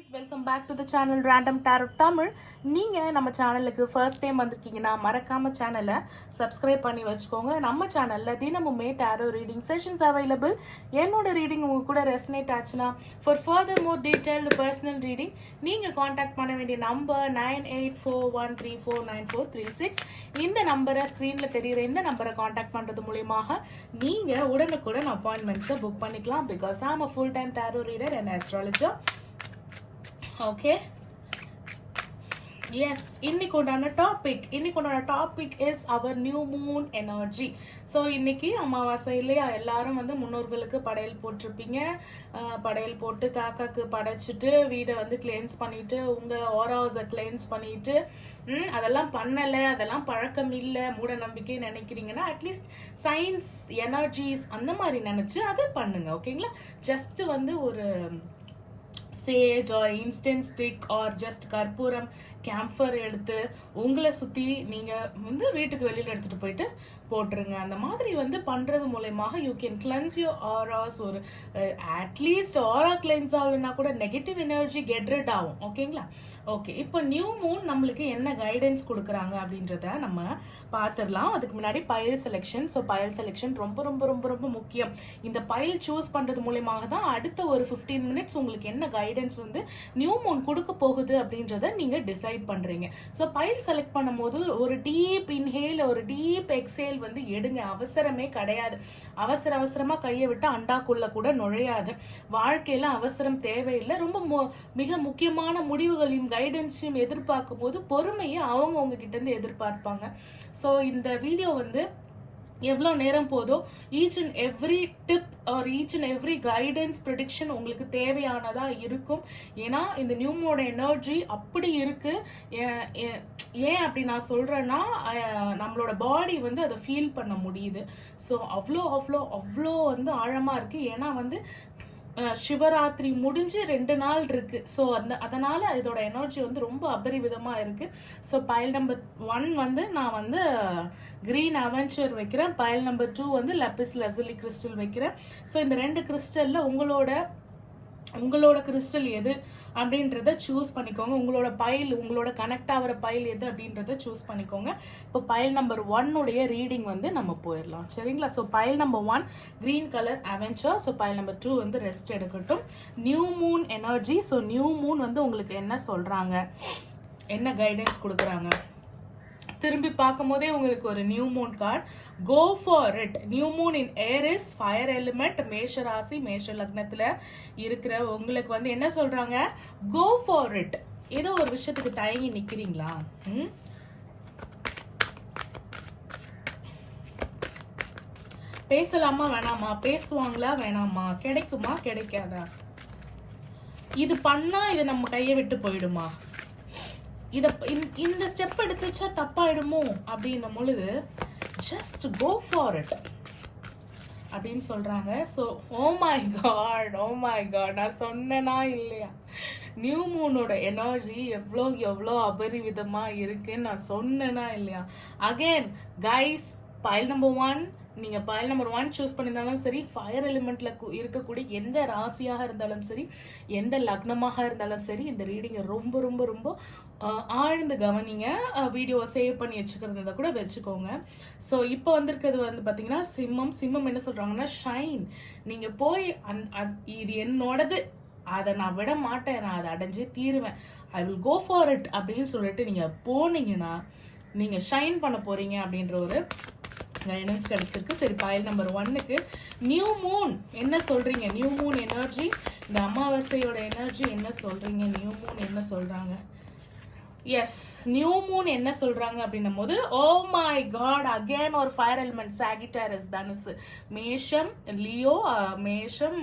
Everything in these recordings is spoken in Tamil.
guys, welcome back to the channel Random Tarot Tamil. நீங்கள் நம்ம சேனலுக்கு ஃபர்ஸ்ட் டைம் வந்திருக்கீங்கன்னா மறக்காம சேனலை சப்ஸ்கிரைப் பண்ணி வச்சுக்கோங்க. நம்ம சேனலில் தினமுமே டேரோ ரீடிங் செஷன்ஸ் அவைலபிள். என்னோட ரீடிங் உங்க கூட ரெசனேட் ஆச்சுன்னா for further more detailed personal reading நீங்கள் காண்டாக்ட் பண்ண வேண்டிய நம்பர் 9841349436. இந்த நம்பரை ஸ்க்ரீனில் தெரிகிற இந்த நம்பரை காண்டாக்ட் பண்ணுறது மூலியமாக நீங்கள் உடனுக்குடன் அப்பாயின்மெண்ட்ஸை புக் பண்ணிக்கலாம். Because I am a full time tarot reader and astrologer. Okay, yes, இன்னைக்குண்டான topic is our new moon energy. So இன்னைக்கு அமாவாசையிலே எல்லாரும் வந்து முன்னோர்களுக்கு படையல் போட்டிருப்பீங்க. படையல் போட்டு காக்காக்கு படைச்சிட்டு வீடை வந்து கிளென்ஸ் பண்ணிட்டு உங்க ஓராஸை கிளென்ஸ் பண்ணிட்டு அதெல்லாம் பண்ணலை, அதெல்லாம் பழக்கம் இல்லை, மூட நம்பிக்கை நினைக்கிறீங்கன்னா அட்லீஸ்ட் சயின்ஸ் எனர்ஜிஸ் அந்த மாதிரி நினைச்சு அதை பண்ணுங்க. ஓகேங்களா? ஜஸ்ட் வந்து ஒரு sage or instant stick or just கற்பூரம் கேம்ஃபர் எடுத்து உங்களை சுற்றி நீங்கள் வந்து வீட்டுக்கு வெளியில் எடுத்துகிட்டு போயிட்டு போட்டுருங்க. அந்த மாதிரி வந்து பண்ணுறது மூலயமாக யூ கேன் கிளென்ஸ் யோர் ஆராஸ். ஒரு அட்லீஸ்ட் ஆரா கிளென்ஸ் ஆகலைன்னா கூட நெகட்டிவ் எனர்ஜி கெட் ரிட் ஆகும். ஓகேங்களா? ஓகே, இப்போ நியூ மூன் நம்மளுக்கு என்ன கைடன்ஸ் கொடுக்குறாங்க அப்படின்றத நம்ம பார்த்துடலாம். அதுக்கு முன்னாடி file selection. So file selection ரொம்ப ரொம்ப ரொம்ப ரொம்ப முக்கியம். இந்த பைல் சூஸ் பண்ணுறது மூலயமாக தான் அடுத்த ஒரு 15 மினிட்ஸ் உங்களுக்கு என்ன கைடன்ஸ் வந்து நியூ மூன் கொடுக்க போகுது அப்படின்றத நீங்கள் டிசைட் பண்ணுறீங்க. ஸோ பைல் செலக்ட் பண்ணும்போது ஒரு டீப் இன்ஹேல் ஒரு டீப் எக்ஸேல் வந்து எடுங்க. அவசரமே கிடையாது. அவசரமாக கையை விட்டு அண்டாக்குள்ள கூட நுழையாது. வாழ்க்கையில அவசரம் தேவையில்லை. ரொம்ப மிக முக்கியமான முடிவுகளையும் கைடன்ஸையும் எதிர்பார்க்கும் போது பொறுமையை அவங்க உங்ககிட்ட இருந்து எதிர்பார்ப்பாங்க. ஸோ இந்த வீடியோ வந்து எவ்வளோ நேரம் போதோ each and every tip or each and every guidance prediction உங்களுக்கு தேவையானதா இருக்கும். ஏன்னா இந்த நியூமோட எனர்ஜி அப்படி இருக்கு. ஏன் அப்படி நான் சொல்றேன்னா நம்மளோட பாடி வந்து அதை ஃபீல் பண்ண முடியுது. ஸோ அவ்வளோ அவ்வளோ அவ்வளோ வந்து ஆழமா இருக்கு. ஏன்னா வந்து சிவராத்திரி முடிஞ்சு 2 நாள் இருக்கு. ஸோ அதனால இதோட எனர்ஜி வந்து ரொம்ப அபரிவிதமா இருக்கு. ஸோ பைல் நம்பர் 1 வந்து நான் வந்து கிரீன் அவென்ச்சர் வைக்கிறேன். பைல் நம்பர் 2 வந்து லப்பிஸ் லெசலி கிறிஸ்டல் வைக்கிறேன். ஸோ இந்த 2 கிறிஸ்டல்ல உங்களோட கிறிஸ்டல் எது அப்படின்றத சூஸ் பண்ணிக்கோங்க. உங்களோட கனெக்ட் ஆகிற பைல் எது அப்படின்றத சூஸ் பண்ணிக்கோங்க. இப்போ பைல் நம்பர் 1 உடைய ரீடிங் வந்து நம்ம போயிடலாம். சரிங்களா? So pile number 1 green colour adventure. So pile number 2 வந்து ரெஸ்ட் எடுக்கட்டும். New moon energy. So new moon வந்து உங்களுக்கு என்ன சொல்றாங்க, என்ன கைடன்ஸ் கொடுக்குறாங்க? திரும்பி பார்க்கும் போதே உங்களுக்கு ஒரு new moon card. Go for it. New moon in Aries fire element, மேஷ ராசி மேஷ லக்னத்துல இருக்கிற உங்களுக்கு வந்து என்ன சொல்றாங்க? Go for it. ஏதோ ஒரு விஷயத்துக்கு தயங்கி நிக்கிறீங்களா? பேசலாமா வேணாமா? பேசுவாங்களா வேணாமா? கிடைக்குமா கிடைக்காதா? இது பண்ணா இது நம்ம கையை விட்டு போயிடுமா? இந்த ஸ்டெப் எடுத்துச்சா தப்பாயிடுமோ அப்படின்னும் பொழுது ஜஸ்ட் கோ ஃபார் இட் அப்படின்னு சொல்றாங்க. ஸோ ஓ மை காட் நான் சொன்னேனா இல்லையா? நியூ மூனோட எனர்ஜி எவ்வளோ அபரிவிதமா இருக்குன்னு நான் சொன்னேனா இல்லையா? அகெயின் கைஸ், பைல் நம்பர் 1 நீங்க பைல் நம்பர் 1 சூஸ் பண்ணியிருந்தாலும் சரி, ஃபயர் எலிமெண்ட்ல இருக்கக்கூடிய எந்த ராசியாக இருந்தாலும் சரி, எந்த லக்னமாக இருந்தாலும் சரி, இந்த ரீடிங்கை ரொம்ப ரொம்ப ரொம்ப ஆழ்ந்து கவனிங்க. வீடியோவை சேவ் பண்ணி வச்சுக்கிறத கூட வச்சுக்கோங்க. ஸோ இப்போ வந்திருக்கிறது வந்து பார்த்தீங்கன்னா சிம்மம் என்ன சொல்றாங்கன்னா ஷைன். நீங்க போய் இது என்னோடது, அதை நான் விட மாட்டேன், நான் அதை அடைஞ்சே தீருவேன், I will go for it அப்படின்னு சொல்லிட்டு நீங்க போனீங்கன்னா நீங்க ஷைன் பண்ண போறீங்க அப்படின்ற ஒரு கைடன்ஸ் கிடைச்சிருக்கு. சரி, பைல் நம்பர் 1க்கு நியூ மூன் என்ன சொல்றீங்க? நியூ மூன் எனர்ஜி, இந்த அமாவாசையோட எனர்ஜி என்ன சொல்றீங்க? நியூ மூன் என்ன சொல்றாங்க? எஸ், நியூ மூன் என்ன சொல்றாங்க அப்படின்னும் போது ஓ மை காட், அகேன் ஒரு ஃபயர் எலிமெண்ட் சாகிட்டாரஸ் தனுசு, மேஷம் லியோ, மேஷம்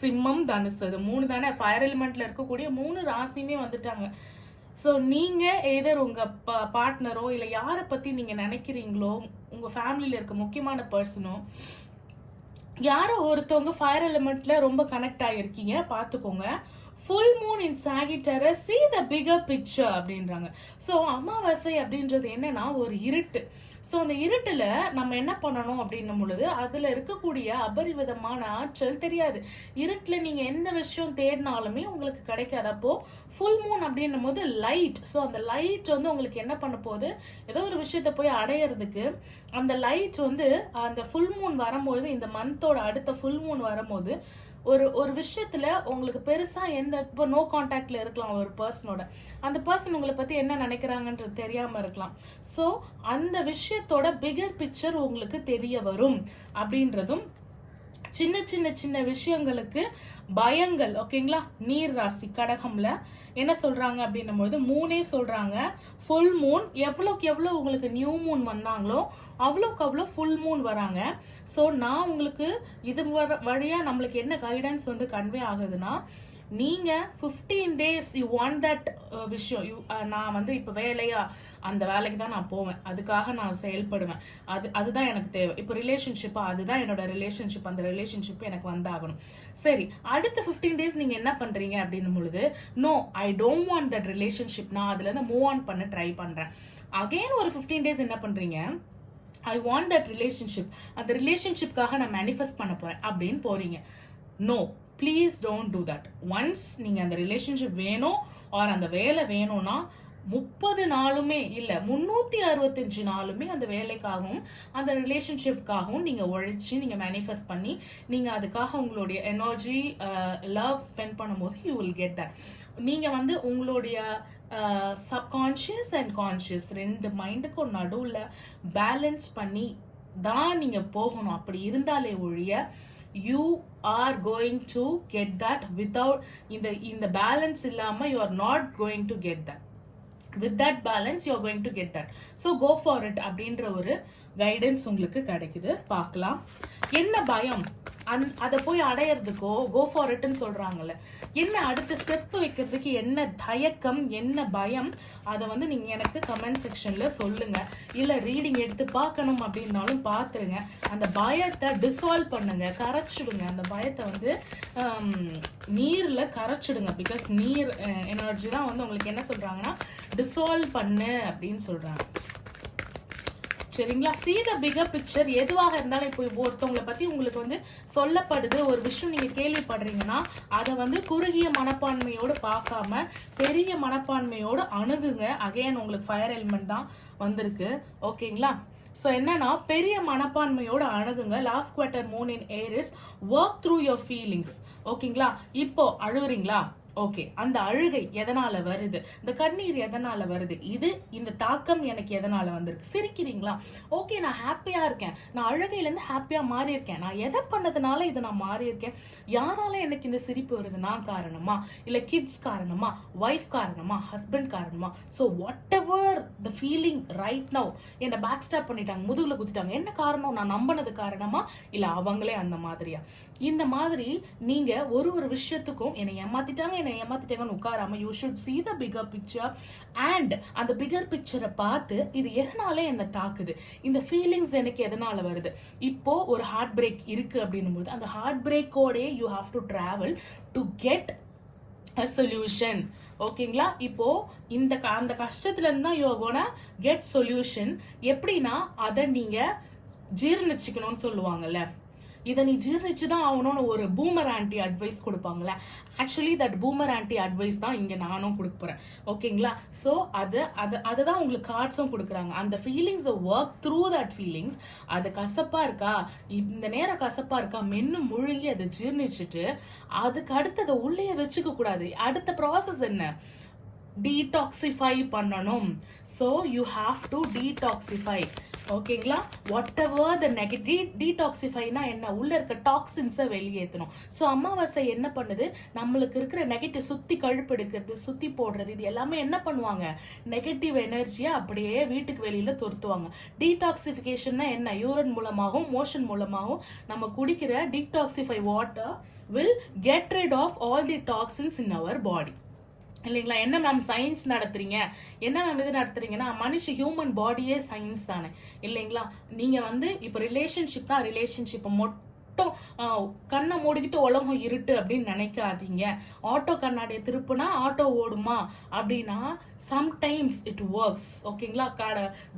சிம்மம் தனுசு. அது 3 தானே ஃபயர் எலிமெண்ட்ல இருக்கக்கூடிய 3 ராசியுமே வந்துட்டாங்க. ஸோ நீங்கள் எதர் உங்கள் பார்ட்னரோ இல்லை யாரை பற்றி நீங்கள் நினைக்கிறீங்களோ, உங்கள் ஃபேமிலியில் இருக்க முக்கியமான பர்சனோ, யாரோ ஒருத்தவங்க ஃபயர் எலிமெண்ட்ல ரொம்ப கனெக்ட் ஆகிருக்கீங்க, பார்த்துக்கோங்க. Full moon in Sagittarius, see the bigger picture அப்படின்றாங்க. ஸோ அமாவாசை அப்படின்றது என்னன்னா ஒரு இருட்டு. ஸோ அந்த இருட்டுல நம்ம என்ன பண்ணணும் அப்படின்னும் பொழுது அதுல இருக்கக்கூடிய அபரிவிதமான ஆற்றல் தெரியாது. இருட்டுல நீங்க எந்த விஷயம் தேடினாலுமே உங்களுக்கு கிடைக்காது. அப்போ ஃபுல் மூன் அப்படின்னும் போது லைட். ஸோ அந்த லைட் வந்து உங்களுக்கு என்ன பண்ண போகுது, ஏதோ ஒரு விஷயத்த போய் அடையிறதுக்கு அந்த லைட் வந்து அந்த ஃபுல் மூன் வரும்போது, இந்த மந்தோட அடுத்த ஃபுல் மூன் வரும்போது ஒரு விஷயத்துல உங்களுக்கு பெருசா எந்த இப்போ நோ கான்டாக்ட்ல இருக்கலாம் ஒரு பர்சனோட, அந்த பர்சன் உங்களை பத்தி என்ன நினைக்கிறாங்கன்றது தெரியாம இருக்கலாம். ஸோ அந்த விஷயத்தோட பிகர் பிக்சர் உங்களுக்கு தெரிய வரும் அப்படின்றதும், சின்ன சின்ன சின்ன விஷயங்களுக்கு பயங்கள். ஓகேங்களா, நீர் ராசி கடகம்ல என்ன சொல்றாங்க அப்படின்னும் போது மூணே சொல்றாங்க, ஃபுல் மூன் எவ்வளோக்கு எவ்வளோ உங்களுக்கு நியூ மூன் வந்தாங்களோ அவ்வளோக்கு அவ்வளோ ஃபுல் மூன் வராங்க. ஸோ நான் உங்களுக்கு இது வழியா நம்மளுக்கு என்ன கைடன்ஸ் வந்து கன்வே ஆகுதுன்னா, நீங்க 15 days யூ வாண்ட் தட் விஷயம். நான் வந்து இப்போ வேலையா அந்த வேலைக்கு தான் நான் போவேன், அதுக்காக நான் செயல்படுவேன், அதுதான் எனக்கு தேவை. இப்போ ரிலேஷன்ஷிப்பா, அதுதான் என்னோட ரிலேஷன்ஷிப், அந்த ரிலேஷன்ஷிப் எனக்கு வந்தாகணும். சரி, அடுத்த 15 days நீங்க என்ன பண்றீங்க அப்படின்னும் பொழுது, no I don't want that relationship, நான் அதுல இருந்து மூவ் ஆன் பண்ண ட்ரை பண்றேன். அகைன் ஒரு 15 days என்ன பண்றீங்க, ஐ வாண்ட் தட் ரிலேஷன்ஷிப், அந்த ரிலேஷன்ஷிப்காக நான் மேனிஃபெஸ்ட் பண்ண போறேன் அப்படின்னு போறீங்க. No, please don't do that. Once நீங்க அந்த ரிலேஷன்ஷிப் வேணும் ஆர் அந்த வேலை வேணும்னா 30 நாளுமே இல்ல 365 நாளுமே அந்த வேலைக்காகவும் அந்த ரிலேஷன்ஷிப்காகவும் நீங்க உழைச்சி நீங்க மேனிஃபெஸ்ட் பண்ணி நீங்க அதுக்காக உங்களுடைய எனர்ஜி லவ் ஸ்பெண்ட் பண்ணும்போது யூ வில் கெட் தட். நீங்க வந்து உங்களுடைய சப்கான்ஷியஸ் அண்ட் கான்ஷியஸ் ரெண்டு மைண்டுக்கும் நடுவுல பேலன்ஸ் பண்ணி தான் நீங்க போகணும். அப்படி இருந்தாலே ஒழிய you are going to get that. without இந்த balance இல்லாம you are not going to get that. with that balance you are going to get that. so go for it அப்படின்ற ஒரு கைடன்ஸ் உங்களுக்கு கிடைக்குது. பார்க்கலாம் என்ன பயம் அதை போய் அடையிறதுக்கோ கோ ஃபார் இட்னு சொல்றாங்கல்ல, என்ன அடுத்த ஸ்டெப் வைக்கிறதுக்கு என்ன தயக்கம் என்ன பயம், அதை வந்து நீங்க எனக்கு கமெண்ட் செக்ஷன்ல சொல்லுங்க. இல்ல ரீடிங் எடுத்து பார்க்கணும் அப்படின்னாலும் பார்த்துருங்க. அந்த பயத்தை டிசால்வ் பண்ணுங்க, கரைச்சிடுங்க. அந்த பயத்தை வந்து நீர்ல கரைச்சிடுங்க. பிகாஸ் நீர் எனர்ஜி தான் வந்து உங்களுக்கு என்ன சொல்றாங்கன்னா டிசால்வ் பண்ணு அப்படின்னு சொல்றாங்க. சரிங்களா, see the bigger picture. எதுவாக இருந்தாலும் இப்போ ஒருத்தவங்களை பத்தி உங்களுக்கு வந்து சொல்லப்படுது, ஒரு விஷயம் நீங்க கேள்விப்படுறீங்கன்னா அதை வந்து குறுகிய மனப்பான்மையோடு பார்க்காம பெரிய மனப்பான்மையோடு அணுகுங்க. அகைன் உங்களுக்கு ஃபயர் எலிமெண்ட் தான் வந்திருக்கு. ஓகேங்களா, ஸோ என்னன்னா பெரிய மனப்பான்மையோட அணுகுங்க. Last quarter moon in Aries, work through your feelings. ஓகேங்களா, இப்போ அழுகுறீங்களா, ஓகே, அந்த அழுகை எதனால வருது, இந்த கண்ணீர் எதனால வருது, இந்த தாக்கம் எனக்கு எதனால வந்திருக்கு. சிரிக்கிறீங்களா, ஓகே நான் ஹாப்பியா இருக்கேன், நான் அழுகையில இருந்து ஹாப்பியா மாறி இருக்கேன், நான் எதை பண்ணதுனால இதை நான் மாறி இருக்கேன், யாரால எனக்கு இந்த சிரிப்பு வருது, நான் காரணமா இல்ல கிட்ஸ் காரணமா, ஒய்ஃப் காரணமா, ஹஸ்பண்ட் காரணமா. So what ever the feeling right now, என்னை பேக் ஸ்டாப் பண்ணிட்டாங்க, முதுகுல குத்திட்டாங்க, என்ன காரணம், நான் நம்பினது காரணமா இல்ல அவங்களே அந்த மாதிரியா. இந்த மாதிரி நீங்க ஒரு விஷயத்துக்கும் என்னை ஏமாத்திட்டாங்கன்னு உட்காராம you should see the bigger picture and அந்த பிகர் பிக்சரை பார்த்து இது எதனால என்ன தாக்குது, இந்த ஃபீலிங்ஸ் எனக்கு எதனால வருது. இப்போ ஒரு ஹார்ட் பிரேக் இருக்கு அப்படின்னும் போது அந்த ஹார்ட் பிரேக்கோட you have to travel to get a solution. ஓகேங்களா, இப்போ அந்த கஷ்டத்துல இருந்து தான் you are gonna get solution. எப்படின்னா அதை நீங்க ஜீர்ணிச்சுக்கணும்னு சொல்லுவாங்கல்ல, இதை நீ ஜீர்ணிச்சுதான் ஆகணும்னு ஒரு பூமர் ஆன்டி அட்வைஸ் கொடுப்பாங்களே, actually that boomer aunty advice தான் இங்க நானும் கொடுக்க போறேன். ஓகேங்களா, ஸோ அதுதான் உங்களுக்கு கார்ட்ஸும் கொடுக்குறாங்க. அந்த feelings work through that feelings. அது கசப்பா இருக்கா, இந்த நேரம் கசப்பா இருக்கா, மென்னு முழுங்கி அதை ஜீர்ணிச்சுட்டு அதுக்கு அடுத்ததை உள்ளே வச்சுக்க கூடாது. அடுத்த ப்ராசஸ் என்ன, டீடாக்சிஃபை பண்ணணும். So you have to detoxify. ஓகேங்களா, வாட் எவர் த நெகட்டிவ், டீடாக்சிஃபைனா என்ன, உள்ள இருக்க டாக்ஸின்ஸை வெளியேற்றணும். ஸோ அமாவாசை என்ன பண்ணுது, நம்மளுக்கு இருக்கிற நெகட்டிவ் சுத்தி கழுப்பு எடுக்கிறது, சுத்தி போடுறது, இது எல்லாமே என்ன பண்ணுவாங்க, நெகட்டிவ் எனர்ஜியை அப்படியே வீட்டுக்கு வெளியில துரத்துவாங்க. டீடாக்சிஃபிகேஷன்னா என்ன, யூரின் மூலமாகவும் மோஷன் மூலமாகவும் நம்ம குடிக்கிற detoxify water will get rid of all the toxins in our body. இல்லைங்களா, என்ன மேம் சயின்ஸ் நடத்துறீங்க, என்ன மேம் இது நடத்துறீங்கன்னா, ஹியூமன் பாடியே சயின்ஸ் தானே இல்லைங்களா. நீங்க வந்து இப்போ ரிலேஷன்ஷிப்னா ரிலேஷன்ஷிப்பை கண்ணை மூடிக்கிட்டு உலகம் இருட்டு அப்படின்னு நினைக்காதீங்க. ஆட்டோ கண்ணாடியை திருப்புனா ஆட்டோ ஓடுமா அப்படின்னா சம்டைம்ஸ் இட் ஒர்க்ஸ். ஓகேங்களா?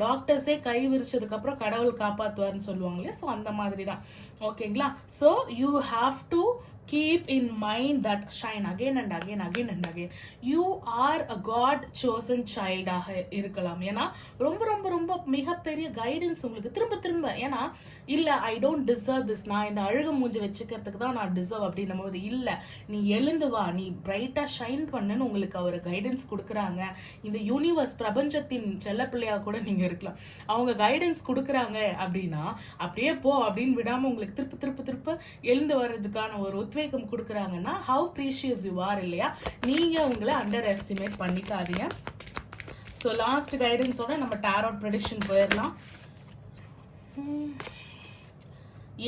டாக்டர்ஸே கை விரிச்சதுக்கு அப்புறம் கடவுள் காப்பாத்துவாருன்னு சொல்லுவாங்க இல்லையா? ஸோ அந்த மாதிரி தான். ஓகேங்களா? So you have to keep in mind that shine again and again, again and again. You are a God chosen child ஆக இருக்கலாம். ஏன்னா ரொம்ப ரொம்ப ரொம்ப மிகப்பெரிய கைடன்ஸ் உங்களுக்கு திரும்ப திரும்ப. ஏன்னா இல்ல ஐ டோன்ட் டிசர்வ் திஸ், நான் இந்த அழுக மூஞ்சி வச்சுக்கிறதுக்கு தான் நான் டிசர்வ் அப்படின்னும் போது இல்ல, நீ எழுந்து வா, நீ பிரைட்டா ஷைன் பண்ணுன்னு உங்களுக்கு அவர் கைடன்ஸ் கொடுக்குறாங்க. இந்த யூனிவர்ஸ் பிரபஞ்சத்தின் செல்ல பிள்ளையா கூட நீங்க இருக்கலாம். அவங்க கைடன்ஸ் கொடுக்குறாங்க அப்படின்னா அப்படியே போ அப்படின்னு விடாம உங்களுக்கு திருப்பு திருப்பு திருப்பு எழுந்து வர்றதுக்கான ஒரு உத்வேகம் கொடுக்குறாங்கன்னா ஹவு ப்ரீஷியஸ் யூ ஆர் இல்லையா? நீங்க உங்களை அண்டர் எஸ்டிமேட் பண்ணிக்காதீங்க. ஸோ லாஸ்ட் கைடன்ஸோட நம்ம டாரோட் ப்ரெடிக்ஷன் போயிடலாம்.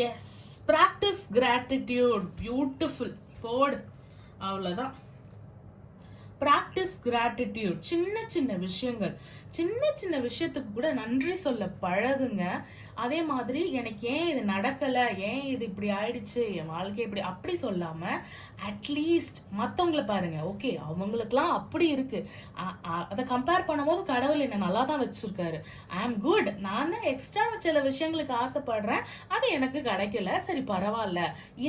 Yes, practice gratitude. பியூட்டிஃபுல் போடு, அவ்வளோதான். Practice gratitude. சின்ன சின்ன விஷயங்கள், சின்ன சின்ன விஷயத்துக்கு கூட நன்றி சொல்ல பழகுங்க. அதே மாதிரி எனக்கு ஏன் இது நடக்கலை, ஏன் இது இப்படி ஆயிடுச்சு, என் வாழ்க்கை இப்படி அப்படி சொல்லாம அட்லீஸ்ட் மற்றவங்கள பாருங்க. ஓகே, அவங்களுக்குலாம் அப்படி இருக்கு, அதை கம்பேர் பண்ணும்போது கடவுள் என்ன நல்லா தான் வச்சிருக்காரு. ஐ ஆம் குட். நான் தான் எக்ஸ்ட்ரா சில விஷயங்களுக்கு ஆசைப்படுறேன், அது எனக்கு கிடைக்கல, சரி பரவாயில்ல.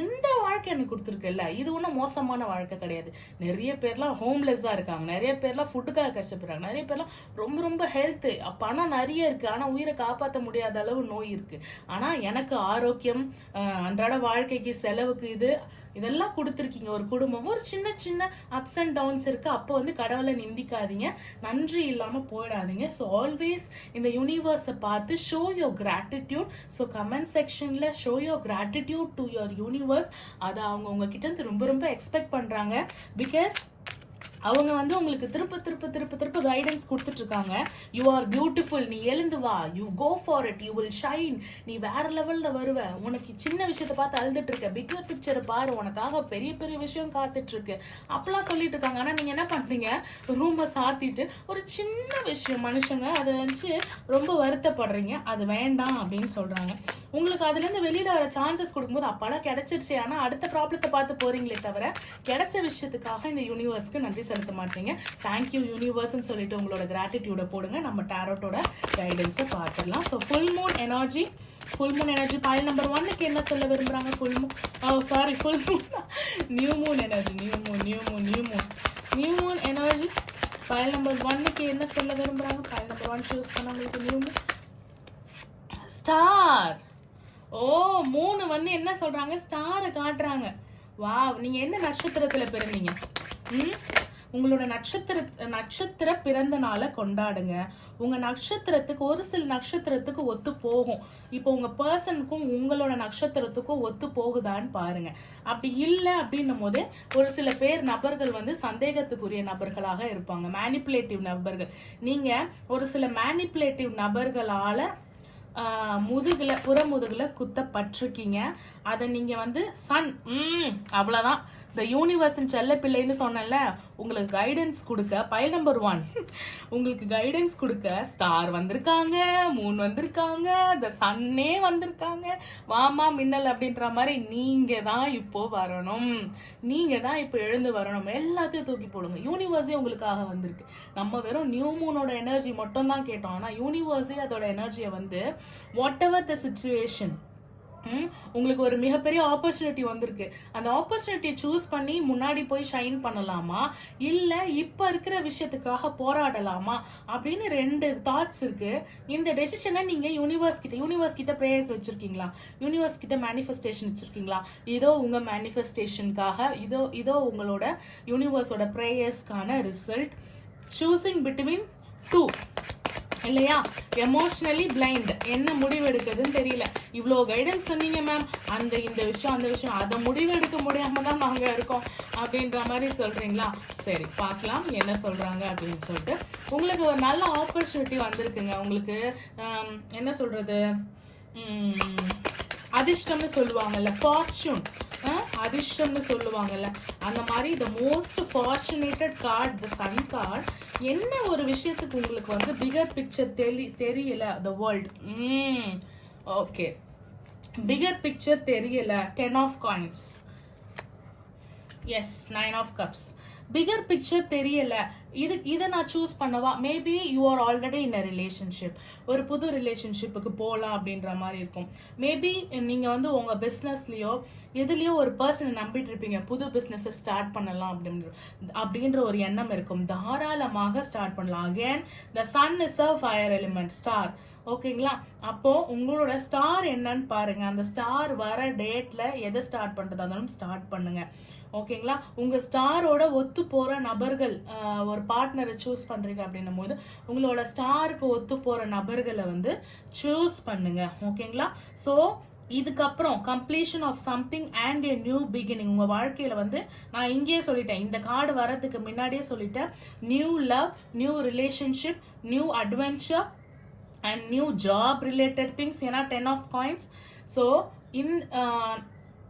இந்த வாழ்க்கை எனக்கு கொடுத்துருக்குல்ல, இது ஒன்றும் மோசமான வாழ்க்கை கிடையாது. நிறைய பேர்லாம் ஹோம்லெஸ்ஸா இருக்காங்க, நிறைய பேர்லாம் ஃபுட்டுக்காக கஷ்டப்படுறாங்க, நிறைய பேர்லாம் ரொம்ப ரொம்ப ஹெல்த் பணம் நிறைய இருக்கு, ஆனா உயிரை காப்பாற்ற முடியாத அளவு நோய் இருக்கு. ஆனா எனக்கு ஆரோக்கியம், அன்றாட வாழ்க்கைக்கு செலவுக்கு இதெல்லாம் கொடுத்துருக்கீங்க. ஒரு குடும்பம் ஒரு சின்ன சின்ன அப்ஸ் அண்ட் டவுன்ஸ் இருக்கு. அப்போ வந்து கடவுளை நிந்திக்காதீங்க, நன்றி இல்லாம போயிடாதீங்க. ஸோ ஆல்வேஸ் இந்த யூனிவர்ஸை பார்த்து show your gratitude. So comment செக்ஷன்ல show your gratitude to your universe. அதை அவங்க உங்ககிட்ட இருந்து ரொம்ப ரொம்ப எக்ஸ்பெக்ட் பண்றாங்க. பிகாஸ் அவங்க வந்து உங்களுக்கு திருப்ப திருப்ப திருப்ப திருப்ப கைடன்ஸ் கொடுத்துட்டு இருக்காங்க. யூ ஆர் பியூட்டிஃபுல், நீ எழுந்து வா, you go for it, you will shine, நீ வேற லெவல்ல வருவ, உனக்கு சின்ன விஷயத்த பார்த்து அழுதுட்டு இருக்க, பிக்கர் பிக்சரை பாரு, உனக்காக பெரிய பெரிய விஷயம் காத்துட்டு இருக்கு அப்பெல்லாம் சொல்லிட்டு இருக்காங்க. ஆனா நீங்க என்ன பண்றீங்க, ரூமை சாத்திட்டு ஒரு சின்ன விஷயம் மனுஷங்க அதை வச்சு ரொம்ப வருத்தப்படுறீங்க. அது வேண்டாம் அப்படின்னு சொல்றாங்க. உங்களுக்கு அதுல இருந்து வெளியில வர சான்சஸ் கொடுக்கும்போது அப்பாடா கிடைச்சிருச்சு, ஆனா அடுத்த ப்ராப்ளத்தை பார்த்து போறீங்களே தவிர கிடைச்ச விஷயத்துக்காக இந்த யூனிவர்ஸ்க்கு நன்றி செலுத்த மாட்டீங்க. தேங்க்யூ யூனிவர்ஸ்ன்னு சொல்லிட்டு உங்களோட கிராட்டிடியூட போடுங்க. நம்ம டாரோட்டோட கைடன்ஸை பார்த்துடலாம். So full Moon energy. Full Moon energy boil number 1க்கு என்ன சொல்ல விரும்புறாங்க? Full Moon new moon energy. New moon energy boil number 1க்கு என்ன சொல்ல விரும்புறாங்க? பாயில் நம்பர் 1 சூஸ் பண்ணவங்களுக்கு நியூ மூன் ஸ்டார். ஓ, மூணு வந்து என்ன சொல்றாங்க? ஸ்டாரை காட்டுறாங்க. வா, நீங்க என்ன நட்சத்திரத்துல பிறந்தீங்க? உங்களோட நட்சத்திர பிறந்த நாளை கொண்டாடுங்க. உங்க நட்சத்திரத்துக்கு ஒரு சில நட்சத்திரத்துக்கு ஒத்து போகும். இப்போ உங்க பர்சனுக்கும் உங்களோட நட்சத்திரத்துக்கும் ஒத்து போகுதான்னு பாருங்க. அப்படி இல்லை அப்படின்னும் போது ஒரு சில நபர்கள் வந்து சந்தேகத்துக்குரிய நபர்களாக இருப்பாங்க, மேனிப்புலேட்டிவ் நபர்கள். நீங்க ஒரு சில மேனிப்புலேட்டிவ் நபர்களால புறமுதுகுல குத்தப்பட்டிருக்கீங்க. அதை நீங்க வந்து அவ்வளவுதான். இந்த யூனிவர்ஸின் செல்ல பிள்ளைன்னு சொன்னல, உங்களுக்கு கைடன்ஸ் கொடுக்க பைல் நம்பர் 1 உங்களுக்கு கைடன்ஸ் கொடுக்க ஸ்டார் வந்திருக்காங்க, மூன் வந்திருக்காங்க, த சன்னே வந்திருக்காங்க. வாமா மின்னல் அப்படின்ற மாதிரி நீங்க தான் இப்போ வரணும், நீங்க தான் இப்போ எழுந்து வரணும். எல்லாத்தையும் தூக்கி போடுங்க. யூனிவர்ஸே உங்களுக்காக வந்திருக்கு. நம்ம வெறும் நியூ மூனோட எனர்ஜி மட்டும் தான் கேட்டோம். ஆனா யூனிவர்ஸே அதோட எனர்ஜியை வந்து வாட் எவர் த சிச்சுவேஷன், உங்களுக்கு ஒரு மிகப்பெரிய ஆப்பர்ச்சுனிட்டி வந்திருக்கு. அந்த ஆப்பர்ச்சுனிட்டியை சூஸ் பண்ணி முன்னாடி போய் ஷைன் பண்ணலாமா, இல்ல இப்ப இருக்கிற விஷயத்துக்காக போராடலாமா அப்படின்னு 2 தாட்ஸ் இருக்கு. இந்த டெசிஷனை நீங்க யூனிவர்ஸ் கிட்ட பிரேயர்ஸ் வச்சிருக்கீங்களா? யூனிவர்ஸ் கிட்ட மேனிஃபெஸ்டேஷன் வச்சிருக்கீங்களா? இதோ உங்க மேனிஃபெஸ்டேஷனுக்காக, இதோ உங்களோட யூனிவர்ஸோட பிரேயர்ஸ்க்கான ரிசல்ட். சூசிங் பிட்வீன் 2 இல்லையா? எமோஷனலி பிளைண்ட், என்ன முடிவு எடுக்கிறதுன்னு தெரியல. இவ்வளோ கைடன்ஸ் சொன்னீங்க மேம், இந்த விஷயம் அந்த விஷயம், அதை முடிவு எடுக்க முடியாம தான் நாங்க இருக்கோம் அப்படின்ற மாதிரி சொல்றீங்களா? சரி, பார்க்கலாம் என்ன சொல்றாங்க அப்படின்னு சொல்லிட்டு. உங்களுக்கு ஒரு நல்ல ஆப்பர்ச்சுனிட்டி வந்திருக்குங்க. உங்களுக்கு என்ன சொல்றது, அதிர்ஷ்டம்னு சொல்லுவாங்கல்ல, ஃபார்ச்சூன், அதிர்ஷ்டம்னு சொல்லுவாங்கல்ல, அந்த மாதிரி the most fortunated card, the sun card. என்ன ஒரு விஷயத்துக்கு உங்களுக்கு வந்து பிகர் பிக்சர் தெரியல, the world. Okay, bigger picture தெரியல, 10 of coins. Yes, 9 of cups. Bigger picture தெரியல, இதை நான் சூஸ் பண்ணவா? Maybe you are already in a relationship, ஒரு புது ரிலேஷன்ஷிப்புக்கு போகலாம் அப்படின்ற மாதிரி இருக்கும். மேபி நீங்கள் வந்து உங்கள் பிஸ்னஸ்லேயோ எதுலேயோ ஒரு பர்சனை நம்பிட்டு இருப்பீங்க, புது பிஸ்னஸை ஸ்டார்ட் பண்ணலாம் அப்படின்ற ஒரு எண்ணம் இருக்கும். தாராளமாக ஸ்டார்ட் பண்ணலாம். Again the sun is a fire element, star. ஓகேங்களா? அப்போ உங்களோட ஸ்டார் என்னன்னு பாருங்க. அந்த ஸ்டார் வர டேட்ல எதை ஸ்டார்ட் பண்றதா இருந்தாலும் ஸ்டார்ட் பண்ணுங்க. ஓகேங்களா? உங்க ஸ்டாரோட ஒத்து போற நபர்கள், ஒரு பார்ட்னரை சூஸ் பண்றீங்க அப்படின்னும் போது உங்களோட ஸ்டாருக்கு ஒத்து போற நபர்களை வந்து சூஸ் பண்ணுங்க. ஓகேங்களா? ஸோ இதுக்கப்புறம் completion of something and a new beginning. உங்க வாழ்க்கையில வந்து நான் இங்கேயே சொல்லிட்டேன், இந்த கார்டு வரதுக்கு முன்னாடியே சொல்லிட்டேன், new love, new relationship, new adventure and new job related things. ஏன்னா 10 of coins. ஸோ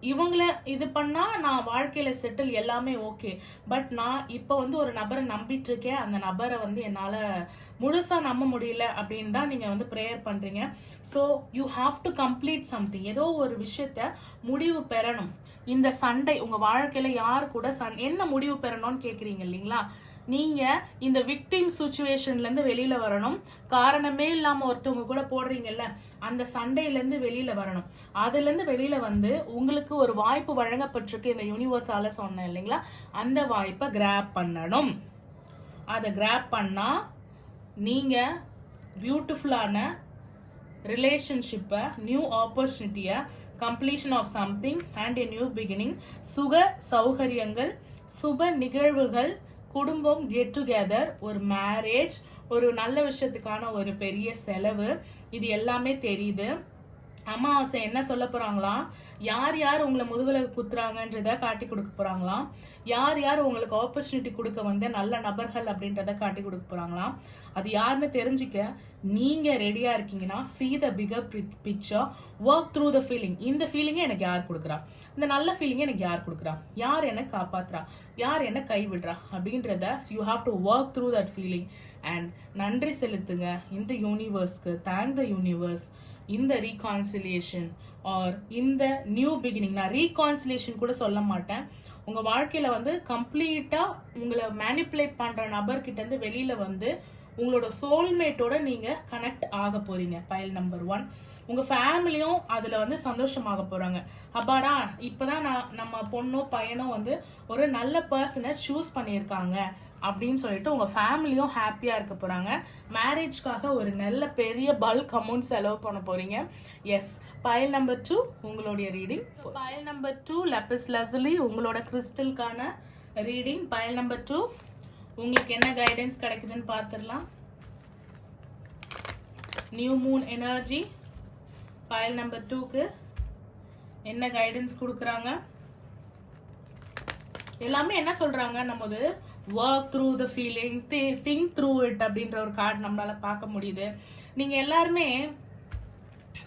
இவங்களை இது பண்ணா நான் வாழ்க்கையில செட்டில், எல்லாமே ஓகே. பட் நான் இப்போ வந்து ஒரு நபரை நம்பிட்டு இருக்கேன், அந்த நபரை வந்து என்னால முழுசா நம்ப முடியல அப்படின்னு தான் நீங்க வந்து ப்ரேயர் பண்றீங்க. So you have to complete something. ஏதோ ஒரு விஷயத்த முடிவு பெறணும். இந்த சண்டை உங்க வாழ்க்கையில யாரு கூட என்ன முடிவு பெறணும்னு கேக்குறீங்க இல்லைங்களா? நீங்க இந்த விக்டிம் சிச்சுவேஷன்ல இருந்து வெளியில வரணும். காரணமே இல்லாம ஒருத்தவங்க கூட போடுறீங்கல்ல, அந்த சண்டையில இருந்து வெளியில வரணும். அதுல இருந்து வெளியில வந்து உங்களுக்கு ஒரு வாய்ப்பு வழங்கப்பட்டிருக்கு இந்த யூனிவர்ஸால சொன்னேன் இல்லைங்களா? அந்த வாய்ப்பை கிராப் பண்ணணும். அதை கிராப் பண்ணா நீங்க பியூட்டிஃபுல்லான ரிலேஷன்ஷிப்பை, நியூ ஆப்பர்ச்சுனிட்டியை, completion of something and a new beginning, சுக சௌகரியங்கள், சுப நிகழ்வுகள், குடும்பம், கெட் டுகெதர், ஒரு மேரேஜ், ஒரு நல்ல விஷயத்துக்கான ஒரு பெரிய செலவு, இது எல்லாமே தெரியுது. அமாவாசை என்ன சொல்ல போறாங்களாம்? யார் யார் உங்களை முதுகுல குத்துறாங்கன்றத காட்டி கொடுக்க போறாங்களாம். யார் யார் உங்களுக்கு ஆப்பர்ச்சுனிட்டி கொடுக்க வந்த நல்ல நபர்கள் அப்படின்றத காட்டி கொடுக்க போறாங்களாம். அது யாருன்னு தெரிஞ்சுக்க நீங்க ரெடியா இருக்கீங்கன்னா, see the bigger picture, work through the feeling. இந்த ஃபீலிங்கை எனக்கு யார் கொடுக்குறா, இந்த நல்ல ஃபீலிங்கை எனக்கு யார் கொடுக்குறா, யார் என்ன காப்பாத்துறா, யார் என்ன கைவிடுறா அப்படின்றத you have to work through that feeling. And நன்றி செலுத்துங்க இந்த யூனிவர்ஸ்க்கு. Thank the universe. இந்த ரீகான்சிலியேஷன் ஆர் இந்த நியூ பிகினிங், நான் ரீகான்சிலியேஷன் கூட சொல்ல மாட்டேன், உங்க வாழ்க்கையில வந்து கம்ப்ளீட்டா உங்களை மேனிப்புலேட் பண்ற நபர்கிட்ட இருந்து வெளியில வந்து உங்களோட சோல்மேட்டோட நீங்க கனெக்ட் ஆக போறீங்க. File number 1. உங்க ஃபேமிலியும் அதுல வந்து சந்தோஷமாக போறாங்க. அப்பாடா, இப்பதான் நம்ம பொண்ணோ பையனோ வந்து ஒரு நல்ல பர்சனை சூஸ் பண்ணியிருக்காங்க அப்படின்னு சொல்லிட்டு உங்க ஃபேமிலியும் ஹாப்பியா இருக்க போறாங்க. மேரேஜ்க்காக ஒரு நல்ல பெரிய பல்க் அமௌண்ட் செலவு பண்ண போறீங்க. எஸ், பைல் நம்பர் 2 உங்களுடைய ரீடிங். பைல் நம்பர் 2 லெப்பிஸ் லசுலி உங்களோட கிறிஸ்டலுக்கான ரீடிங். பைல் நம்பர் 2 உங்களுக்கு என்ன கைடன்ஸ் கிடைக்குதுன்னு பார்த்துடலாம். New moon energy. File number 2க்கு என்ன கைடன்ஸ் கொடுக்குறாங்க? எல்லாமே என்ன சொல்றாங்க, நம்ம work through the feeling, think through it அப்படின்ற ஒரு கார்டு நம்மளால பார்க்க முடியுது. நீங்க எல்லாருமே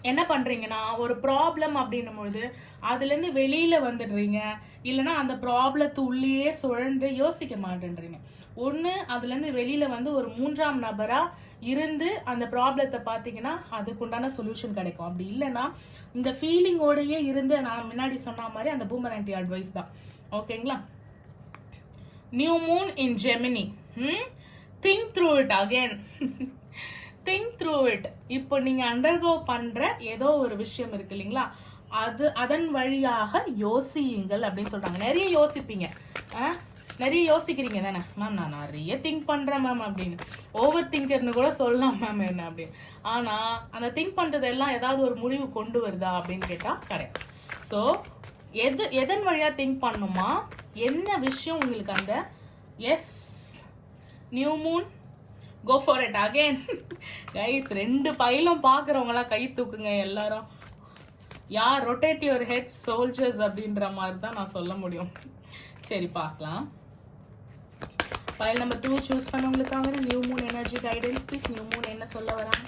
என்ன பண்றீங்கன்னா, ஒரு ப்ராப்ளம் அப்படின்னும் பொழுது அதுல இருந்து வெளியில வந்துடுறீங்க, இல்லைன்னா அந்த ப்ராப்ளத்து உள்ளேயே சுழன்று யோசிக்க மாட்டேன்றீங்க. ஒண்ணு அதுல இருந்து வெளியில வந்து ஒரு 3ஆம் நபரா இருந்து அந்த ப்ராப்ளத்தை பார்த்தீங்கன்னா அதுக்குண்டான சொல்யூஷன் கிடைக்கும். அப்படி இல்லைன்னா இந்த ஃபீலிங்கோடயே இருந்து நான் முன்னாடி சொன்ன மாதிரி அந்த பூமராண்டி அட்வைஸ் தான். ஓகேங்களா? New moon in Gemini. Think through it again. Think through it. இப்போ நீங்க அண்டர்கோ பண்ற ஏதோ ஒரு விஷயம் இருக்கு இல்லைங்களா, அதன் வழியாக யோசியுங்கள் அப்படின்னு சொல்றாங்க. நிறைய யோசிப்பீங்க, நிறைய யோசிக்கிறீங்க தானே மேம், நான் நிறைய திங்க் பண்றேன் மேம் அப்படின்னு. ஓவர் திங்கர்னு கூட சொல்லலாம் மேம் என்ன அப்படின்னு. ஆனா அந்த திங்க் பண்றதெல்லாம் ஏதாவது ஒரு முடிவு கொண்டு வருதா அப்படின்னு கேட்டா கிடையாது. ஸோ எதன் வழியா திங்க் பண்ணுமா, என்ன விஷயம் உங்களுக்கு அந்த எஸ் new moon, go for it again. Guys, 2 பைலும் பாக்குறவங்களாம் கை தூக்குங்க எல்லாரும். யார் ரொட்டேட் யுவர் ஹெட் சோல்ஜர்ஸ் அப்படின்ற மாதிரி தான் நான் சொல்ல முடியும். சரி, பார்க்கலாம். பைல் நம்பர் 2 சூஸ் பண்ணவங்களுக்காக new moon energy guidance please. New moon என்ன சொல்ல வராங்க?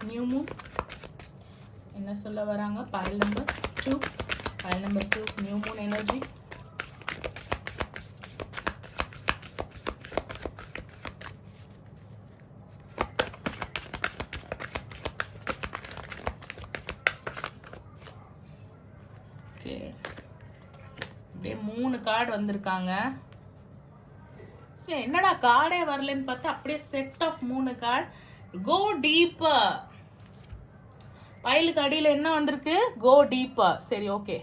நியூ மூன் என்ன சொல்ல வராங்க? Pile number 2. Pile number 2, new moon energy. அப்படியே 3 கார்டு வந்திருக்காங்க. சரி, என்னடா கார்டே வரலன்னு பார்த்தா அப்படியே set of 3 card. Go deeper. பைலுக்கு அடியில் என்ன வந்திருக்கு? Go deeper. சரி, okay.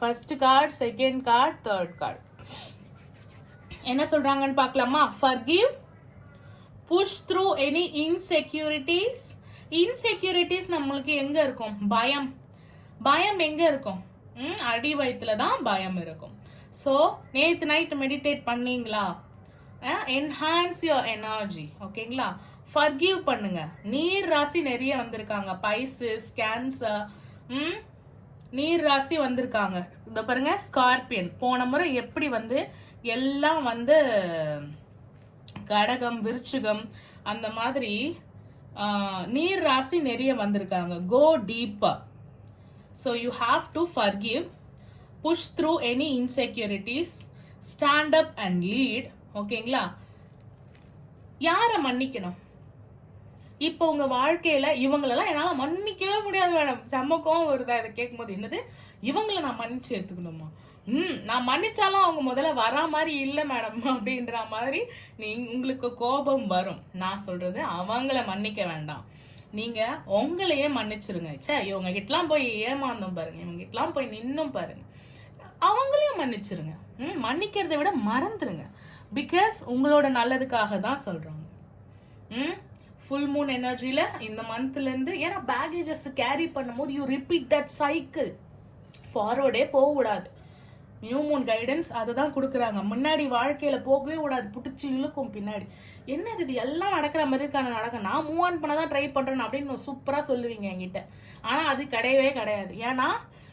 First card, second card, third card என்ன சொல்றாங்கன்னு பார்க்கலாமா? forgive, push through any insecurities. Insecurities நம்மளுக்கு எங்க இருக்கும்? பயம். பயம் எங்க இருக்கும்? அடி வயிற்றுல தான் பயம் இருக்கும். ஸோ நேற்று நைட் மெடிடேட் பண்ணீங்களா? Enhance your energy. ஓகேங்களா? ஃபர்கிவ் பண்ணுங்க. நீர் ராசி நிறைய வந்திருக்காங்க. பைசஸ், கேன்சர், நீர் ராசி வந்திருக்காங்க. இந்த பாருங்க, ஸ்கார்பியன். போன முறை எப்படி வந்து எல்லாம் வந்து கடகம், விருச்சிகம் அந்த மாதிரி நீர் ராசி நிறைய வந்திருக்காங்க. Go deeper. So you have to forgive, push through any insecurities, stand up and lead. ஓகேங்களா? யாரை மன்னிக்கணும்? இப்போ உங்க வாழ்க்கையில இவங்களெல்லாம் என்னால மன்னிக்கவே முடியாது மேடம். செம்மக்கம் வருதா இதை கேட்கும்போது? என்னது, இவங்களை நான் மன்னிச்சு எடுத்துக்கணுமா? நான் மன்னிச்சாலும் அவங்க முதல்ல வரா மாதிரி இல்லை மேடம் அப்படின்ற மாதிரி உங்களுக்கு கோபம் வரும். நான் சொல்றது அவங்கள மன்னிக்க வேண்டாம், நீங்க உங்களையே மன்னிச்சிருங்க. சே, இவங்க கிட்டலாம் போய் ஏமாந்தோம் பாருங்க, இவங்க கிட்டலாம் போய் நின்னும் பாருங்க, அவங்களையும் மன்னிச்சிருங்க. மன்னிக்கிறதை விட மறந்துருங்க. பிகாஸ் உங்களோட நல்லதுக்காக தான் சொல்றாங்க. ஃபுல் மூன் எனர்ஜியில இந்த மந்த்ல இருந்து, ஏன்னா பேகேஜஸ் கேரி பண்ணும்போது யூ ரிப்பீட் தட் சைக்கிள். ஃபார்வர்டே போக விடாது. நியூ மூன் கைடன்ஸ் அதை தான் கொடுக்குறாங்க. முன்னாடி வாழ்க்கையில போகவே விடாது, பிடிச்சி இழுக்கும் பின்னாடி. என்ன இது எல்லாம் நடக்கிற மாதிரி இருக்கான நடக்க, நான் மூவ் ஆன் பண்ண தான் ட்ரை பண்றேன் அப்படின்னு சூப்பரா சொல்லுவீங்க என்கிட்ட. ஆனா அது கிடையவே கிடையாது. ஏன்னா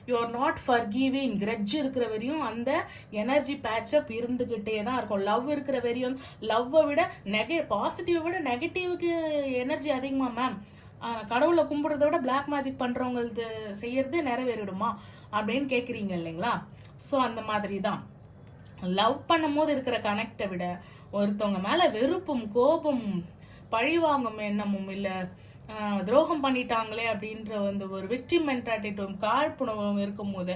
you are not forgiving. Grudge இருக்கிற வரையும் அந்த எனர்ஜி பேட்சப் இருந்துகிட்டே தான் இருக்கும். லவ் இருக்கிற வரையும், லவ்வை விட பாசிட்டிவை விட நெகட்டிவ்க்கு எனர்ஜி அதிகமா மேம். கடவுளை கும்பிடுறத விட பிளாக் மேஜிக் பண்றவங்களுக்கு செய்யறது நிறைவேறிடுமா அப்படின்னு கேக்குறீங்க இல்லைங்களா? ஸோ அந்த மாதிரி தான் லவ் பண்ணும் போது இருக்கிற கனெக்டை விட ஒருத்தவங்க மேல வெறுப்பும், கோபமும், பழிவாங்கும் எண்ணமும், இல்ல துரோகம் பண்ணிட்டாங்களே அப்படின்ற வந்து ஒரு விக்டிம் மென்டாலிட்டியும் காழ்ப்புணர்வும் இருக்கும் போது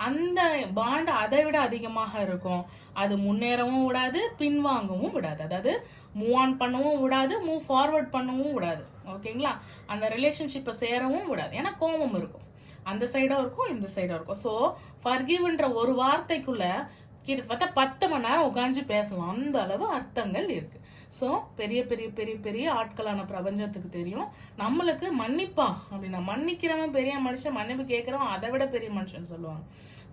அந்த பாண்ட் அதை விட அதிகமாக இருக்கும். அது முன்னேறவும் விடாது, பின்வாங்கவும் விடாது. அதாவது மூவ் ஆன் பண்ணவும் விடாது, மூவ் ஃபார்வர்ட் பண்ணவும் விடாது. ஓகேங்களா? அந்த ரிலேஷன்ஷிப்பை சேரவும் விடாது. ஏன்னா கோபம் இருக்கும், அந்த சைடும் இருக்கும், இந்த சைடும் இருக்கும். ஸோ ஃபர்கிவ்ன்ற ஒரு வார்த்தைக்குள்ள கிட்டத்தட்ட 10 மணி நேரம் உட்காந்து பேசலாம். அந்த அளவு அர்த்தங்கள் இருக்கு. ஸோ பெரிய பெரிய பெரிய பெரிய ஆட்களான பிரபஞ்சத்துக்கு தெரியும் நம்மளுக்கு மன்னிப்பா அப்படின்னா. மன்னிக்கிறவன் பெரிய மனுஷன், மன்னிப்பு கேட்கிறவன் அதை விட பெரிய மனுஷன் சொல்லுவாங்க.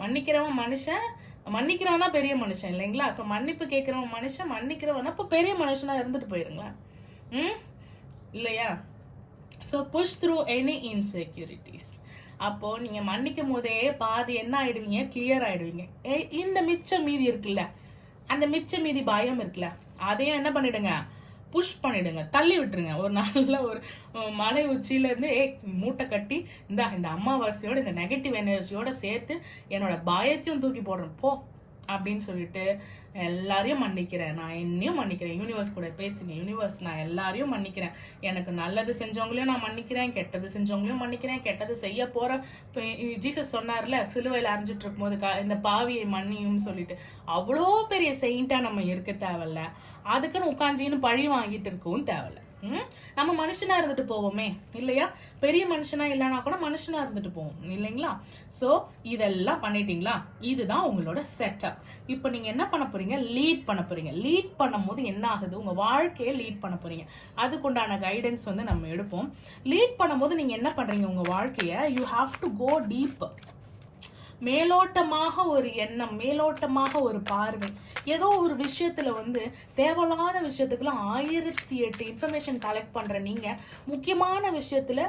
மன்னிக்கிறவன் தான் பெரிய மனுஷன் இல்லைங்களா? ஸோ மன்னிப்பு கேட்கிறவன் மனுஷன், மன்னிக்கிறவன் அப்போ பெரிய மனுஷனா இருந்துட்டு போயிருங்களேன். இல்லையா? So push through any insecurities. அப்போ நீங்க மன்னிக்கும் போதே பாதி என்ன ஆயிடுவீங்க? கிளியர் ஆயிடுவீங்க. இந்த மிச்ச மீதி இருக்குல்ல, அந்த மிச்ச மீதி பயம் இருக்குல்ல, அதையும் என்ன பண்ணிடுங்க? புஷ் பண்ணிடுங்க, தள்ளி விட்டுருங்க. ஒரு நல்ல ஒரு மலை உச்சியில இருந்து மூட்டை கட்டி இந்த அமாவாசையோட இந்த நெகட்டிவ் எனர்ஜியோட சேர்த்து என்னோட பயத்தையும் தூக்கி போடுறேன் போ அப்படின்னு சொல்லிட்டு எல்லாரையும் மன்னிக்கிறேன். நான் என்னையும் மன்னிக்கிறேன். யூனிவர்ஸ் கூட பேசுங்க. யூனிவர்ஸ், நான் எல்லாரையும் மன்னிக்கிறேன். எனக்கு நல்லது செஞ்சவங்களையும் நான் மன்னிக்கிறேன், கெட்டது செஞ்சவங்களையும் மன்னிக்கிறேன். கெட்டது செய்ய போற ஜீசஸ் சொன்னார்ல சிலுவையில் அரைஞ்சிட்டு இருக்கும் போது இந்த பாவியை மன்னியும் சொல்லிட்டு, அவ்வளோ பெரிய செயின்ட்டா நம்ம இருக்க தேவையில்ல. அதுக்குன்னு உட்காந்துன்னு பழி வாங்கிட்டு இருக்கவும் தேவையில்ல. நம்ம மனுஷனா இருந்துட்டு போவோமே இல்லையா? பெரிய மனுஷனா இல்லைன்னா கூட மனுஷனா இருந்துட்டு போவோம் இல்லைங்களா? சோ இதெல்லாம் பண்ணிட்டீங்களா? இதுதான் உங்களோட செட்டப். இப்போ நீங்க என்ன பண்ண போறீங்க? லீட் பண்ண போறீங்க. லீட் பண்ணும் போது என்ன ஆகுது? உங்க வாழ்க்கையை லீட் பண்ண போறீங்க. அதுக்குண்டான கைடன்ஸ் வந்து நம்ம எடுப்போம். லீட் பண்ணும்போது நீங்க என்ன பண்றீங்க? உங்க வாழ்க்கைய you have to go deep. மேலோட்டமாக ஒரு எண்ணம், மேலோட்டமாக ஒரு பார்வை, ஏதோ ஒரு விஷயத்துல வந்து தேவையில்லாத விஷயத்துக்குலாம் 1008 இன்ஃபர்மேஷன் கலெக்ட் பண்ற நீங்க முக்கியமான விஷயத்துல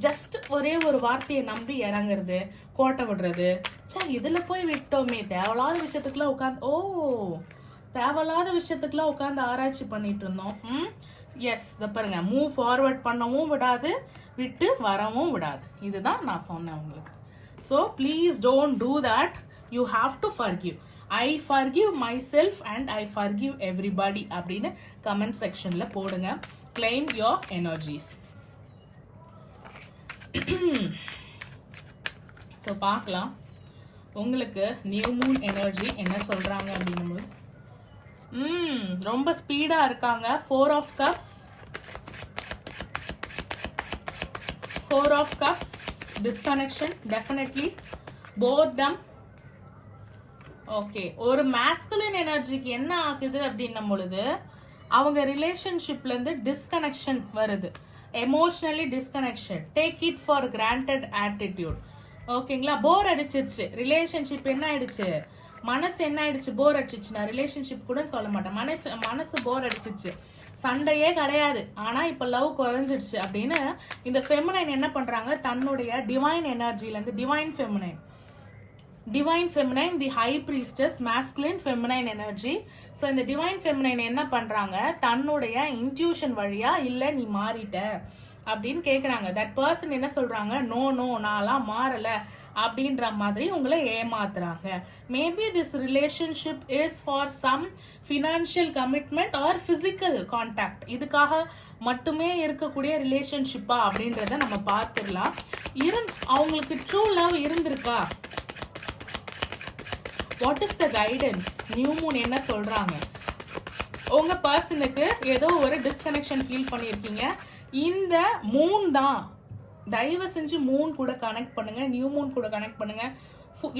ஜஸ்ட் ஒரே ஒரு வார்த்தையை நம்பி இறங்குறது, கோட்டை விடுறது, சரி இதுல போய் விட்டோமே, தேவையில்லாத விஷயத்துக்குலாம் உட்காந்து ஆராய்ச்சி பண்ணிட்டு இருந்தோம். எஸ், இதை பாருங்க, மூவ் ஃபார்வர்ட் பண்ணவும் விடாது, விட்டு வரவும் விடாது. இதுதான் நான் சொன்னேன் உங்களுக்கு. So please don't do that. You have to forgive. I forgive myself and I forgive everybody அப்படின்னு comment sectionல போடுங்க. Claim your energies. So பார்க்கலாம். உங்களுக்கு நியூ மூன் எனர்ஜி என்ன சொல்றாங்க அப்படின்னு ரொம்ப ஸ்பீடா இருக்காங்க. 4 of cups, 4 of cups, disconnection definitely both them. Okay, ஒரு மேஸ்குலின் எனர்ஜிக்கு என்ன ஆகுது அப்படின்னும் பொழுது அவங்க ரிலேஷன்ஷிப்ல இருந்து டிஸ்கனெக்ஷன் வருது, emotionally disconnection, take it for granted attitude. ஓகேங்களா, போர் அடிச்சிருச்சு ரிலேஷன்ஷிப். என்ன ஆயிடுச்சு, மனசு என்ன ஆயிடுச்சு, போர் அடிச்சிச்சுன்னா ரிலேஷன்ஷிப் கூட சொல்ல மாட்டேன், மனசு போர் அடிச்சிருச்சு, சண்டையே கிடையாது, ஆனா இப்ப லவ் குறைஞ்சிடுச்சு அப்படின்னு இந்த ஃபெமினைன் என்ன பண்றாங்க, தன்னுடைய டிவைன் எனர்ஜில இருந்து, divine feminine the high priestess, masculine feminine energy. So இந்த டிவைன் ஃபெமினைன் என்ன பண்றாங்க, தன்னுடைய இன்ட்யூஷன் வழியா இல்ல நீ மாறிட்ட அப்படின்னு கேக்குறாங்க. தட் பர்சன் என்ன சொல்றாங்க, நோ நான்லாம் மாறல அப்படின்ற மாதிரி உங்களை ஏமாத்துறாங்க. Maybe this relationship is for some financial commitment or physical contact. இதுக்காக மட்டுமே இருக்கக்கூடிய ரிலேஷன்ஷிப்பா அப்படின்றத நம்ம பார்த்துடலாம். அவங்களுக்கு ட்ரூ லவ் இருந்திருக்கா? What is the guidance? New moon என்ன சொல்றாங்க? உங்க பர்சனுக்கு ஏதோ ஒரு டிஸ்கனெக்ஷன் ஃபீல் பண்ணிருக்கீங்க. இந்த மூன் தான், தயவு செஞ்சு மூன் கூட கனெக்ட் பண்ணுங்க, நியூ மூன் கூட கனெக்ட் பண்ணுங்க.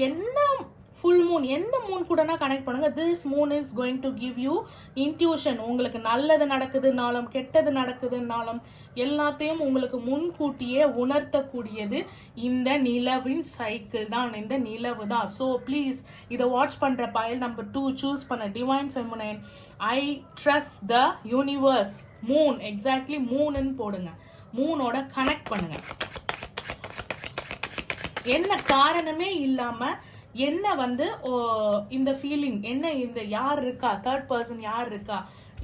என்ன ஃபுல் மூன், எந்த மூன் கூடனா கனெக்ட் பண்ணுங்க. This Moon is going to give you intuition. உங்களுக்கு நல்லது நடக்குதுனாலும் கெட்டது நடக்குதுனாலும் எல்லாத்தையும் உங்களுக்கு முன்கூட்டியே உணர்த்தக்கூடியது இந்த நிலவின் சைக்கிள் தான், இந்த நிலவு தான். ஸோ ப்ளீஸ் இதை வாட்ச் பண்ற பைல் நம்பர் 2 சூஸ் பண்ண divine feminine. I trust the universe. Moon, exactly மூணுன்னு போடுங்க, மூனோட கனெக்ட் பண்ணுங்க. என்ன காரணமே இல்லாம என்ன வந்து இந்த ஃபீலிங் என்ன, இந்த யார் இருக்கா, தேர்ட் பர்சன் யார் இருக்கா,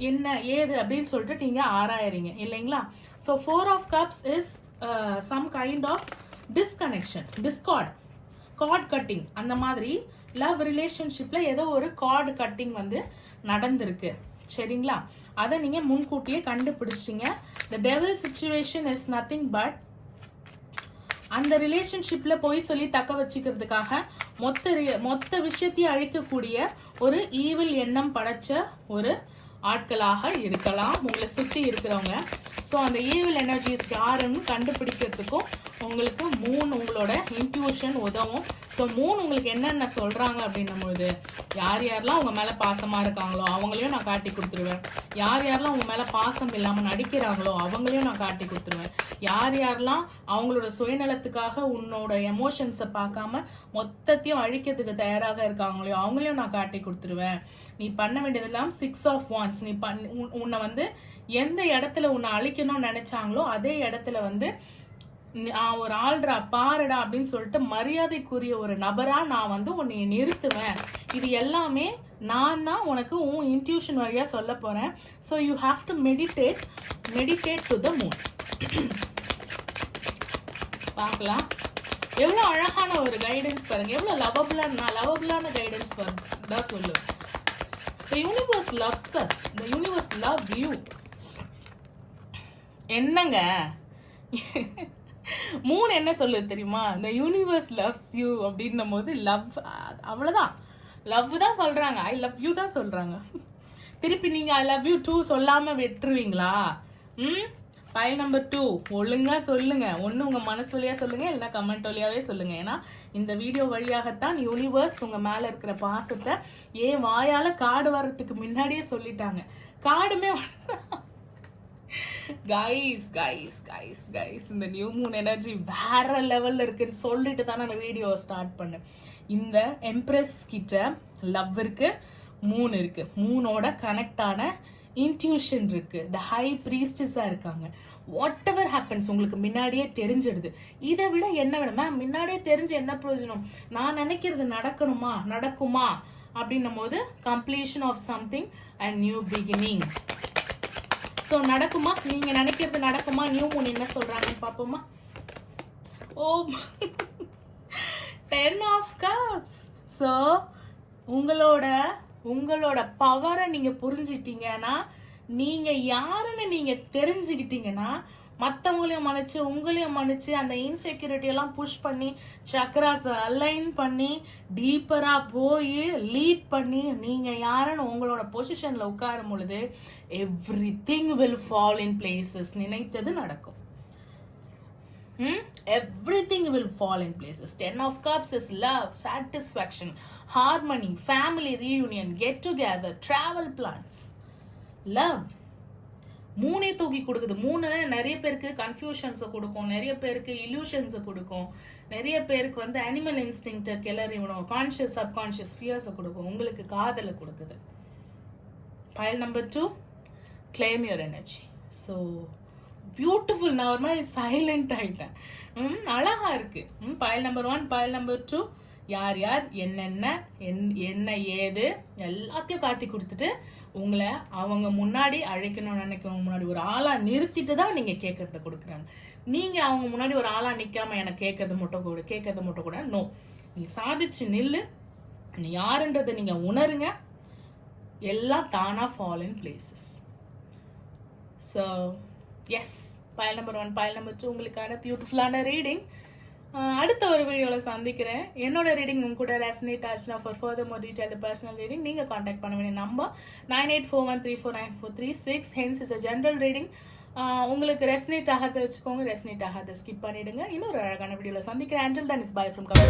என்ன ஏது அப்படின்னு சொல்லிட்டு நீங்க ஆராயறீங்க இல்லைங்களா? So 4 of cups is some kind of disconnection, cord cutting. அந்த மாதிரி லவ் ரிலேஷன்ஷிப்ல ஏதோ ஒரு கார்டு கட்டிங் வந்து நடந்திருக்கு, சரிங்களா? அதை நீங்க முன்கூட்டியே கண்டுபிடிச்சிங்க. The devil situation is nothing but அந்த ரிலேஷன்ஷிப்ல போய் சொல்லி தக்க வச்சுக்கிறதுக்காக மொத்த விஷயத்தையும் அழிக்கக்கூடிய ஒரு ஈவில் எண்ணம் படைச்ச ஒரு ஆட்களாக இருக்கலாம் உங்களை சுத்தி இருக்கிறவங்க. ஸோ அந்த ஈவில் எனர்ஜிஸ் யாருன்னு கண்டுபிடிக்கிறதுக்கும் உங்களுக்கு மூன் உங்களோட இன்ட்யூஷன் உதவும். ஸோ மூன் உங்களுக்கு என்னென்ன சொல்றாங்க அப்படின்னும் போது, யார் யாரெல்லாம் உங்க மேல பாசமா இருக்காங்களோ அவங்களையும் நான் காட்டி கொடுத்துருவேன், யார் யாரெல்லாம் உங்க மேல பாசம் இல்லாம நடிக்கிறாங்களோ அவங்களையும் நான் காட்டி கொடுத்துருவேன், யார் யாரெல்லாம் அவங்களோட சுயநலத்துக்காக உன்னோட எமோஷன்ஸை பார்க்காம மொத்தத்தையும் அழிக்கிறதுக்கு தயாராக இருக்காங்களோ அவங்களையும் நான் காட்டி கொடுத்துருவேன். நீ பண்ண வேண்டியதெல்லாம் 6 of wands. நீ உன்னை வந்து எந்த இடத்துல உன்னை அழிக்கணும்னு நினைச்சாங்களோ அதே இடத்துல வந்து ஒரு ஆள்றா பாருடா அப்படின்னு சொல்லிட்டு மரியாதைக்குரிய ஒரு நபரா நான் வந்து உன்னை நிறுத்துவேன். இது எல்லாமே நான் தான் உனக்கு உன் இன்ட்யூஷன் வழியா சொல்ல போறேன். So you have to meditate to the moon. பார்க்கலாம் எவ்வளவு அழகான ஒரு கைடன்ஸ் பாருங்க, எவ்வளவு லவபிளான கைடன்ஸ் தான் சொல்லுவேன். The universe loves us. The universe loves you. என்னங்க மூணு என்ன சொல்லுது தெரியுமா? The universe loves you அப்படின்னும் போது லவ், அவ்வளவுதான், லவ் தான் சொல்றாங்க, ஐ லவ் யூ தான் சொல்றாங்க. திருப்பி நீங்க ஐ லவ் யூ 2 சொல்லாம விட்டுருவீங்களா? ஃபைல் நம்பர் 2 ஒழுங்கா சொல்லுங்க. ஒன்னு உங்க மனசு வழியா சொல்லுங்க, இல்லைன்னா கமெண்ட் வழியாவே சொல்லுங்க. ஏன்னா இந்த வீடியோ வழியாகத்தான் யூனிவர்ஸ் உங்க மேல இருக்கிற பாசத்தை ஏன் வாயால கார்டு வர்றதுக்கு முன்னாடியே சொல்லிட்டாங்க. கார்டுமே கைஸ் இந்த நியூ மூன் எனர்ஜி வேற லெவல்ல இருக்குன்னு சொல்லிட்டு தான் நான் வீடியோ ஸ்டார்ட் பண்ணேன். இந்த எம்ப்ரெஸ் கிட்ட லவ் இருக்கு, மூன் இருக்கு, மூனோட கனெக்டான இன்ட்யூஷன் இருக்கு, த ஹை பிரீஸ்டஸா இருக்காங்க. வாட் எவர் ஹேப்பன்ஸ் உங்களுக்கு முன்னாடியே தெரிஞ்சிடுது. இதை விட என்ன வேணும் மேம், முன்னாடியே தெரிஞ்சு என்ன பிரயோஜனம், நான் நினைக்கிறது நடக்குமா அப்படின்னும் போது completion of something and new beginning. So நடக்குமா, நீங்க நினைக்கிறது நடக்குமா? நியூ மூன் என்ன சொல்றாங்கன்னு பாப்போமா? ஓ 10 of cups. ஸோ உங்களோட பவரை நீங்க புரிஞ்சிட்டீங்கன்னா, நீங்க யாருன்னு நீங்க தெரிஞ்சுக்கிட்டீங்கன்னா மற்றவங்களையும் மன்னிச்சு உங்களையும் மன்னிச்சு அந்த இன்செக்யூரிட்டி எல்லாம் புஷ் பண்ணி சக்ராஸை அலைன் பண்ணி டீப்பராக போய் லீட் பண்ணி நீங்கள் யாருன்னு உங்களோட பொசிஷனில் உட்காரும் பொழுது everything will fall in places. நினைத்தது நடக்கும். Everything will fall in places. 10 of Cups is love, satisfaction, harmony, family reunion, get together, travel plans. Love. மூணே தூக்கி கொடுக்குது. மூணு நிறைய பேருக்கு கன்ஃபியூஷன்ஸை கொடுக்கும், நிறைய பேருக்கு இல்யூஷன்ஸை கொடுக்கும், நிறைய பேருக்கு வந்து அனிமல் இன்ஸ்டிங்க்டை கிளறி விடும், கான்ஷியஸ் சப்கான்ஷியஸ் ஃபியர்ஸை கொடுக்கும். உங்களுக்கு காதலை கொடுக்குது. File number 2, claim your energy. So beautiful. நான் ஒரு மாதிரி சைலண்ட் ஆகிட்டேன். அழகா இருக்கு. பைல் நம்பர் 1, பைல் நம்பர் 2, யார் யார் என்னென்ன என்ன ஏது எல்லாத்தையும் காட்டி கொடுத்துட்டு உங்களை அவங்க முன்னாடி அழைக்கணும்னு நினைக்கிறவங்க முன்னாடி ஒரு ஆளா நிறுத்திட்டு தான் நீங்க கேட்கறத கொடுக்குறாங்க. நீங்க அவங்க முன்னாடி ஒரு ஆளா நிக்காம எனக்கு கேட்கறது மட்டும் கூட நோ. நீ சாதிச்சு நில்லு. நீ யாருன்றதை நீங்க உணருங்க. எல்லாம் தானா fall in places. So yes, pile number 1, pile number 2 உங்களுக்கான பியூட்டிஃபுல்லான ரீடிங். அடுத்த ஒரு வீடியோவில் சந்திக்கிறேன். என்னோட ரீடிங் உங்க கூட ரெசனேட் ஆச்சுன்னா for further more detailed personal reading நீங்கள் காண்டாக்ட் பண்ண வேண்டிய number 9841349436. Hence is a general reading. உங்களுக்கு ரெசனேட் ஆகாத வச்சுக்கோங்க, ரெசனேட் ஆகாத ஸ்கிப் பண்ணிடுங்க. இன்னொரு அழகான வீடியோவில் சந்திக்கிறேன். Until then, it's bye from Kavi.